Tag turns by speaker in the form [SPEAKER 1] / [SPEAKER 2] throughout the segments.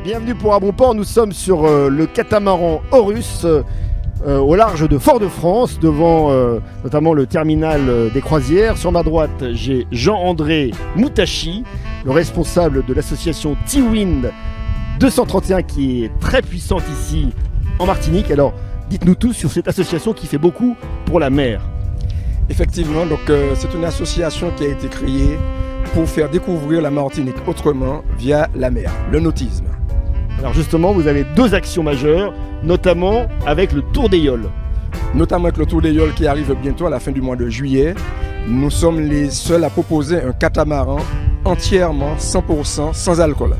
[SPEAKER 1] Bienvenue pour Un Bon Port, nous sommes sur le catamaran Horus au large de Fort-de-France, devant notamment le terminal des croisières. Sur ma droite, j'ai Jean-André Moutachi, le responsable de l'association T-Wind 231 qui est très puissante ici en Martinique. Alors dites-nous tous sur cette association qui fait beaucoup pour la mer.
[SPEAKER 2] Effectivement, donc c'est une association qui a été créée pour faire découvrir la Martinique autrement via la mer, le nautisme.
[SPEAKER 1] Alors justement, vous avez deux actions majeures, notamment avec le Tour des Yoles.
[SPEAKER 2] Notamment avec le Tour des Yoles qui arrive bientôt à la fin du mois de juillet. Nous sommes les seuls à proposer un catamaran entièrement 100% sans alcool.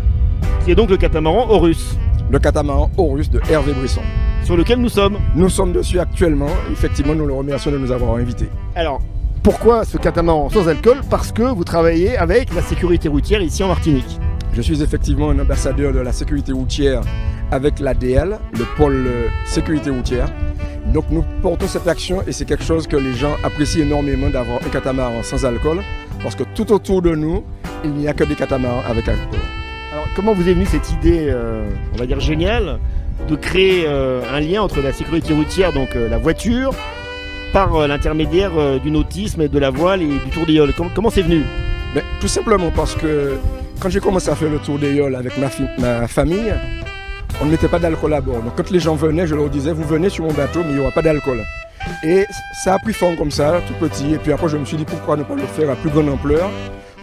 [SPEAKER 1] Qui est donc le catamaran Horus.
[SPEAKER 2] Le catamaran Horus de Hervé Brisson.
[SPEAKER 1] Sur lequel nous sommes.
[SPEAKER 2] Nous sommes dessus actuellement. Effectivement, nous le remercions de nous avoir invités.
[SPEAKER 1] Alors, pourquoi ce catamaran sans alcool? Parce que vous travaillez avec la sécurité routière ici en Martinique.
[SPEAKER 2] Je suis effectivement un ambassadeur de la sécurité routière avec l'ADL, le pôle sécurité routière. Donc nous portons cette action et c'est quelque chose que les gens apprécient énormément d'avoir un catamaran sans alcool parce que tout autour de nous, il n'y a que des catamarans avec alcool.
[SPEAKER 1] Alors comment vous est venue cette idée, on va dire géniale, de créer un lien entre la sécurité routière, donc la voiture, par l'intermédiaire du nautisme et de la voile et du Tour des Yoles? Comment c'est venu?
[SPEAKER 2] Tout simplement parce que quand j'ai commencé à faire le Tour des Yoles avec ma famille, on ne mettait pas d'alcool à bord. Donc quand les gens venaient, je leur disais, vous venez sur mon bateau, mais il n'y aura pas d'alcool. Et ça a pris forme comme ça, tout petit. Et puis après, je me suis dit, pourquoi ne pas le faire à plus grande ampleur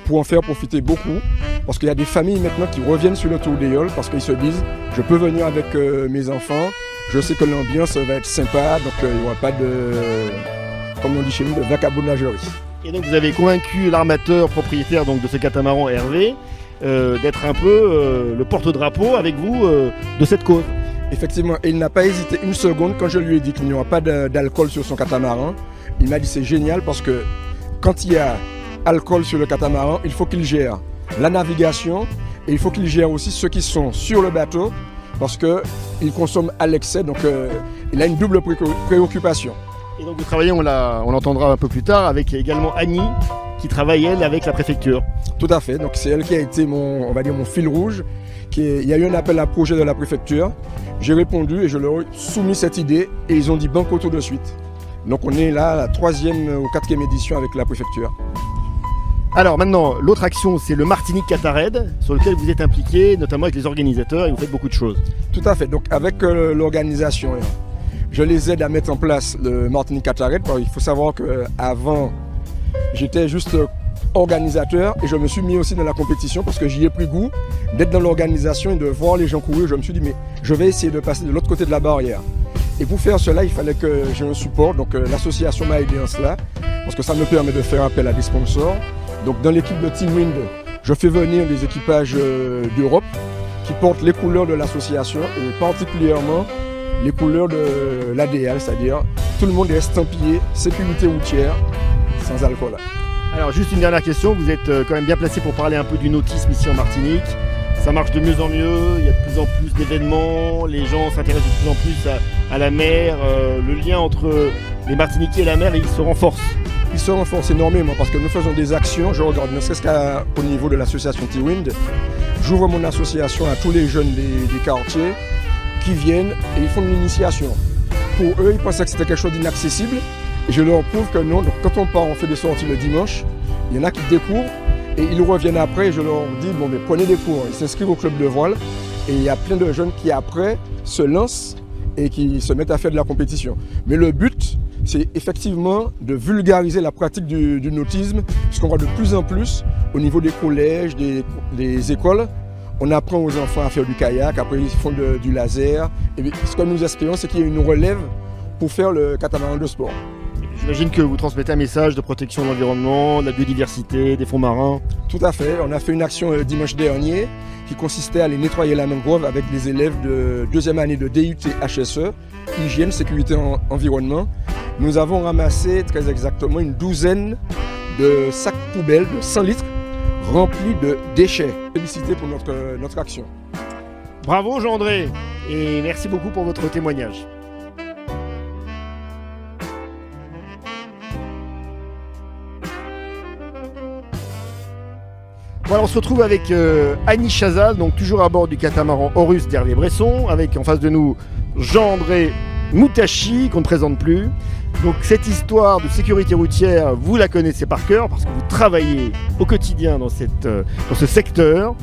[SPEAKER 2] pour en faire profiter beaucoup. Parce qu'il y a des familles maintenant qui reviennent sur le Tour des Yoles parce qu'ils se disent, je peux venir avec mes enfants, je sais que l'ambiance va être sympa, donc il n'y aura pas de, comme on dit chez nous, de vagabondagerie.
[SPEAKER 1] Et donc vous avez convaincu l'armateur propriétaire donc, de ce catamaran Hervé d'être un peu le porte-drapeau avec vous de cette cause.
[SPEAKER 2] Effectivement, et il n'a pas hésité une seconde quand je lui ai dit qu'il n'y aura pas d'alcool sur son catamaran. Il m'a dit c'est génial parce que quand il y a alcool sur le catamaran, il faut qu'il gère la navigation et il faut qu'il gère aussi ceux qui sont sur le bateau parce qu'il consomme à l'excès, donc il a une double préoccupation.
[SPEAKER 1] Et donc vous travaillez, on l'entendra un peu plus tard, avec également Annie qui travaille elle avec la préfecture.
[SPEAKER 2] Tout à fait, donc c'est elle qui a été mon fil rouge. Il y a eu un appel à projet de la préfecture, j'ai répondu et je leur ai soumis cette idée et ils ont dit banco tout de suite. Donc on est là à la 3e ou 4e édition avec la préfecture.
[SPEAKER 1] Alors maintenant, l'autre action, c'est le Martinique Cataraid, sur lequel vous êtes impliqué, notamment avec les organisateurs, et vous faites beaucoup de choses.
[SPEAKER 2] Tout à fait, donc avec l'organisation, je les aide à mettre en place le Martinique Cataraid. Il faut savoir qu'avant, j'étais juste organisateur et je me suis mis aussi dans la compétition parce que j'y ai pris goût d'être dans l'organisation et de voir les gens courir. Je me suis dit, mais je vais essayer de passer de l'autre côté de la barrière. Et pour faire cela, il fallait que j'ai un support. Donc l'association m'a aidé en cela parce que ça me permet de faire appel à des sponsors. Donc dans l'équipe de T-Wind, je fais venir des équipages d'Europe qui portent les couleurs de l'association et particulièrement les couleurs de l'ADL, c'est-à-dire tout le monde est estampillé sécurité routière sans alcool.
[SPEAKER 1] Alors juste une dernière question, vous êtes quand même bien placé pour parler un peu du nautisme ici en Martinique. Ça marche de mieux en mieux, il y a de plus en plus d'événements, les gens s'intéressent de plus en plus à la mer, le lien entre les Martiniquais et la mer, il se renforce.
[SPEAKER 2] Il se renforce énormément parce que nous faisons des actions, je regarde ne serait-ce qu'au niveau de l'association T-Wind, j'ouvre mon association à tous les jeunes des quartiers qui viennent et ils font de l'initiation. Pour eux, ils pensaient que c'était quelque chose d'inaccessible et je leur prouve que non. Donc quand on part, on fait des sorties le dimanche, il y en a qui découvrent et ils reviennent après et je leur dis bon mais prenez des cours, ils s'inscrivent au club de voile et il y a plein de jeunes qui après se lancent et qui se mettent à faire de la compétition. Mais le but, c'est effectivement de vulgariser la pratique du nautisme, puisqu'on voit de plus en plus au niveau des collèges, des écoles, on apprend aux enfants à faire du kayak, après ils font du laser. Et ce que nous espérons, c'est qu'il y ait une relève pour faire le catamaran de sport.
[SPEAKER 1] J'imagine que vous transmettez un message de protection de l'environnement, de la biodiversité, des fonds marins.
[SPEAKER 2] Tout à fait, on a fait une action dimanche dernier qui consistait à aller nettoyer la mangrove avec les élèves de 2e année de DUT HSE, hygiène, sécurité, environnement. Nous avons ramassé très exactement une douzaine de sacs poubelles de 100 litres remplis de déchets. Félicité pour notre action.
[SPEAKER 1] Bravo Jean-André et merci beaucoup pour votre témoignage. Voilà, on se retrouve avec Annie Chazal, donc toujours à bord du catamaran Horus d'Hervé Bresson, avec en face de nous Jean-André Moutachi, qu'on ne présente plus. Donc cette histoire de sécurité routière, vous la connaissez par cœur parce que vous travaillez au quotidien dans ce secteur.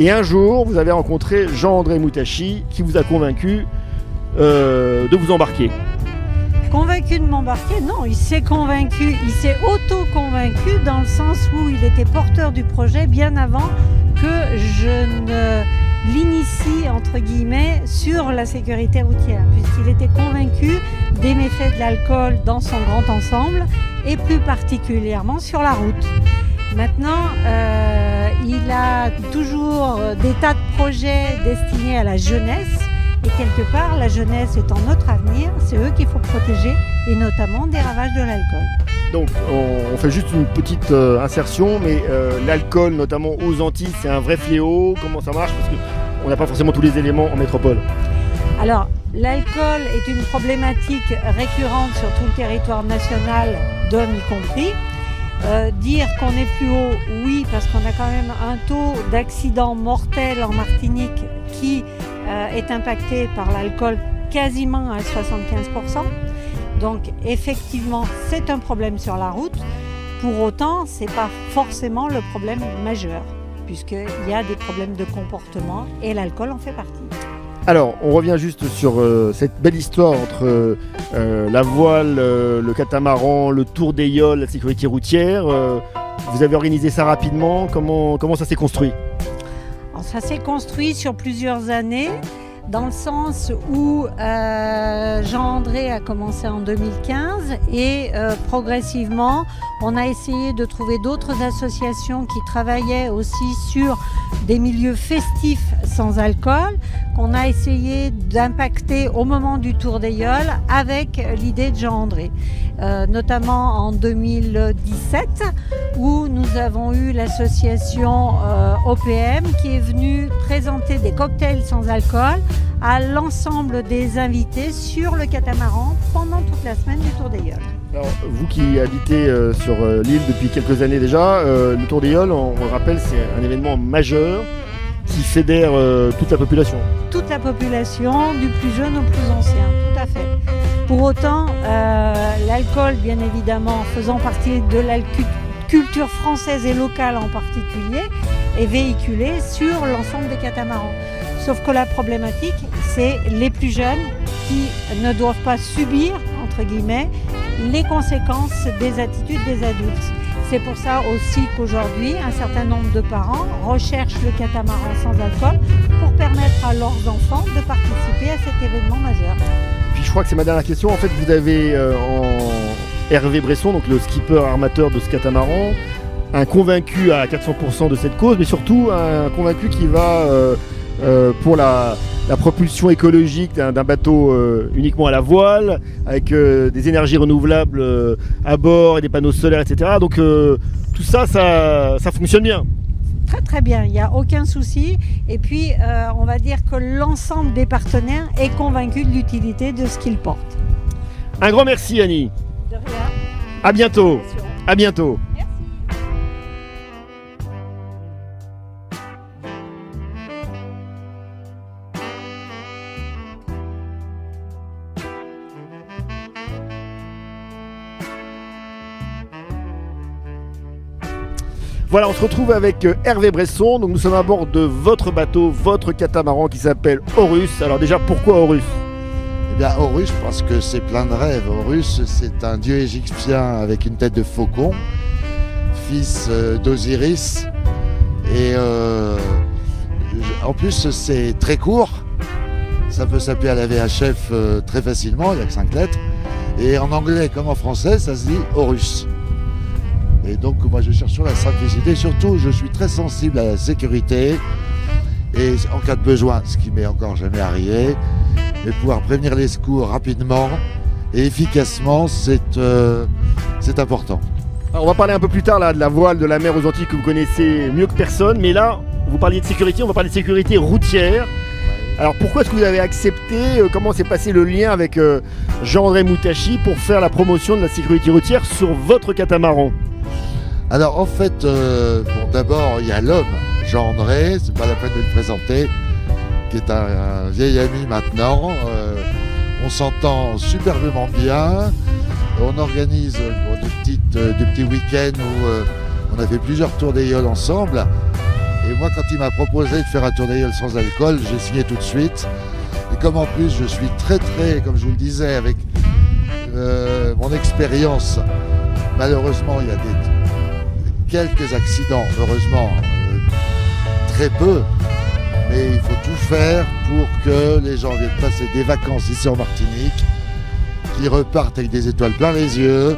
[SPEAKER 1] Et un jour, vous avez rencontré Jean-André Moutachi qui vous a convaincu de vous embarquer.
[SPEAKER 3] Convaincu de m'embarquer? Non, il s'est convaincu, il s'est auto-convaincu dans le sens où il était porteur du projet bien avant que je ne l'initie entre guillemets sur la sécurité routière, puisqu'il était convaincu des méfaits de l'alcool dans son grand ensemble et plus particulièrement sur la route. Maintenant, il a toujours des tas de projets destinés à la jeunesse. Et quelque part, la jeunesse étant notre avenir, c'est eux qu'il faut protéger, et notamment des ravages de l'alcool.
[SPEAKER 1] Donc on fait juste une petite insertion, mais l'alcool, notamment aux Antilles, c'est un vrai fléau. Comment ça marche? Parce qu'on n'a pas forcément tous les éléments en métropole.
[SPEAKER 3] Alors, l'alcool est une problématique récurrente sur tout le territoire national, d'hommes y compris. Dire qu'on est plus haut, oui, parce qu'on a quand même un taux d'accidents mortels en Martinique qui est impacté par l'alcool quasiment à 75%. Donc effectivement, c'est un problème sur la route. Pour autant, ce n'est pas forcément le problème majeur, puisqu'il y a des problèmes de comportement et l'alcool en fait partie.
[SPEAKER 1] Alors, on revient juste sur cette belle histoire entre la voile, le catamaran, le tour des Yoles, la sécurité routière. Vous avez organisé ça rapidement. Comment ça s'est construit?
[SPEAKER 3] Alors, ça s'est construit sur plusieurs années, dans le sens où Jean-André a commencé en 2015 et progressivement, on a essayé de trouver d'autres associations qui travaillaient aussi sur des milieux festifs sans alcool, qu'on a essayé d'impacter au moment du Tour des Yoles avec l'idée de Jean-André. Notamment en 2017 où nous avons eu l'association OPM qui est venue présenter des cocktails sans alcool à l'ensemble des invités sur le catamaran pendant toute la semaine du Tour des Yoles.
[SPEAKER 1] Alors, vous qui habitez sur l'île depuis quelques années déjà, le Tour des Yoles, on le rappelle, c'est un événement majeur qui fédère toute la population.
[SPEAKER 3] Toute la population, du plus jeune au plus ancien, tout à fait. Pour autant, l'alcool, bien évidemment, faisant partie de la culture française et locale en particulier, est véhiculé sur l'ensemble des catamarans. Sauf que la problématique, c'est les plus jeunes qui ne doivent pas subir, entre guillemets, les conséquences des attitudes des adultes. C'est pour ça aussi qu'aujourd'hui, un certain nombre de parents recherchent le catamaran sans alcool pour permettre à leurs enfants de participer à cet événement majeur.
[SPEAKER 1] Puis je crois que c'est ma dernière question. En fait, vous avez en Hervé Bresson, donc le skipper armateur de ce catamaran, un convaincu à 400% de cette cause, mais surtout un convaincu qui va pour la propulsion écologique d'un bateau uniquement à la voile, avec des énergies renouvelables à bord et des panneaux solaires, etc. Donc tout ça fonctionne bien.
[SPEAKER 3] Très très bien, il n'y a aucun souci. Et puis on va dire que l'ensemble des partenaires est convaincu de l'utilité de ce qu'ils portent.
[SPEAKER 1] Un grand merci Annie.
[SPEAKER 3] De rien.
[SPEAKER 1] À bientôt. À bientôt. Voilà, on se retrouve avec Hervé Bresson. Donc nous sommes à bord de votre bateau, votre catamaran qui s'appelle Horus. Alors déjà, pourquoi Horus?
[SPEAKER 4] Eh bien Horus parce que c'est plein de rêves. Horus, c'est un dieu égyptien avec une tête de faucon, fils d'Osiris. Et en plus, c'est très court. Ça peut s'appeler à la VHF très facilement, il n'y a que 5 lettres. Et en anglais comme en français, ça se dit Horus. Et donc moi je cherche sur la simplicité, surtout je suis très sensible à la sécurité et en cas de besoin, ce qui m'est encore jamais arrivé, mais pouvoir prévenir les secours rapidement et efficacement, c'est important.
[SPEAKER 1] Alors on va parler un peu plus tard là, de la voile de la mer aux Antilles que vous connaissez mieux que personne, mais là vous parliez de sécurité, on va parler de sécurité routière. Alors pourquoi est-ce que vous avez accepté, comment s'est passé le lien avec Jean-André Moutachi pour faire la promotion de la sécurité routière sur votre catamaran?
[SPEAKER 4] Alors en fait, bon, d'abord il y a l'homme, Jean-André, c'est pas la peine de le présenter, qui est un vieil ami maintenant. On s'entend superbement bien. On organise des petits week-ends où on a fait plusieurs tours d'aïeul ensemble. Et moi, quand il m'a proposé de faire un tour d'aïeul sans alcool, j'ai signé tout de suite. Et comme en plus je suis très, comme je vous le disais, avec mon expérience, malheureusement il y a quelques accidents, heureusement très peu, mais il faut tout faire pour que les gens viennent passer des vacances ici en Martinique, qu'ils repartent avec des étoiles plein les yeux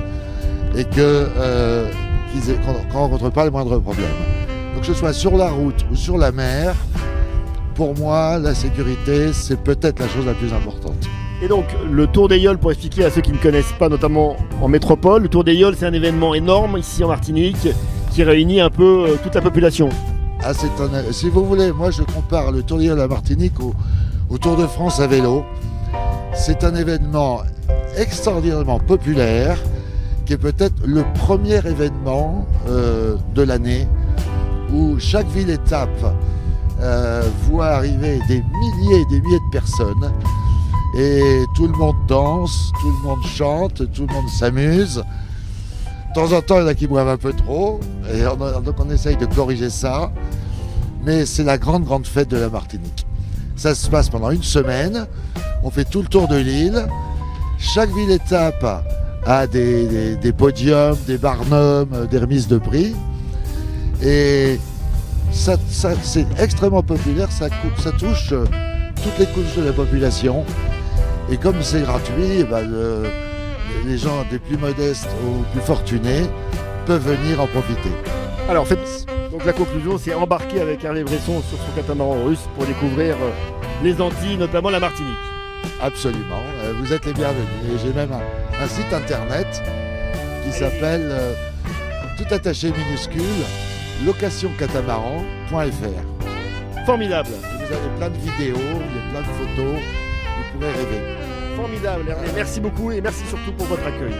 [SPEAKER 4] et qu'on ne rencontre pas les moindres problèmes. Donc que ce soit sur la route ou sur la mer, pour moi la sécurité c'est peut-être la chose la plus importante.
[SPEAKER 1] Et donc, le Tour d'Aïeul, pour expliquer à ceux qui ne connaissent pas, notamment en métropole, le Tour d'Aïeul, c'est un événement énorme ici en Martinique qui réunit un peu toute la population.
[SPEAKER 4] Ah, si vous voulez, moi je compare le Tour d'Aïeul à Martinique au Tour de France à vélo. C'est un événement extraordinairement populaire qui est peut-être le premier événement de l'année où chaque ville-étape voit arriver des milliers et des milliers de personnes. Et tout le monde danse, tout le monde chante, tout le monde s'amuse. De temps en temps, il y en a qui boivent un peu trop, et donc on essaye de corriger ça. Mais c'est la grande fête de la Martinique. Ça se passe pendant une semaine, on fait tout le tour de l'île. Chaque ville-étape a des podiums, des barnums, des remises de prix. Et ça c'est extrêmement populaire, ça touche toutes les couches de la population. Et comme c'est gratuit, les gens des plus modestes aux plus fortunés peuvent venir en profiter.
[SPEAKER 1] Alors en fait, donc la conclusion, c'est embarquer avec Hervé Bresson sur son catamaran russe pour découvrir les Antilles, notamment la Martinique.
[SPEAKER 4] Absolument, vous êtes les bienvenus. Et j'ai même un site internet qui s'appelle, tout attaché minuscule, locationcatamaran.fr.
[SPEAKER 1] Formidable.
[SPEAKER 4] Et vous avez plein de vidéos, il y a plein de photos, vous pourrez rêver.
[SPEAKER 1] Formidable Hervé, merci beaucoup et merci surtout pour votre accueil.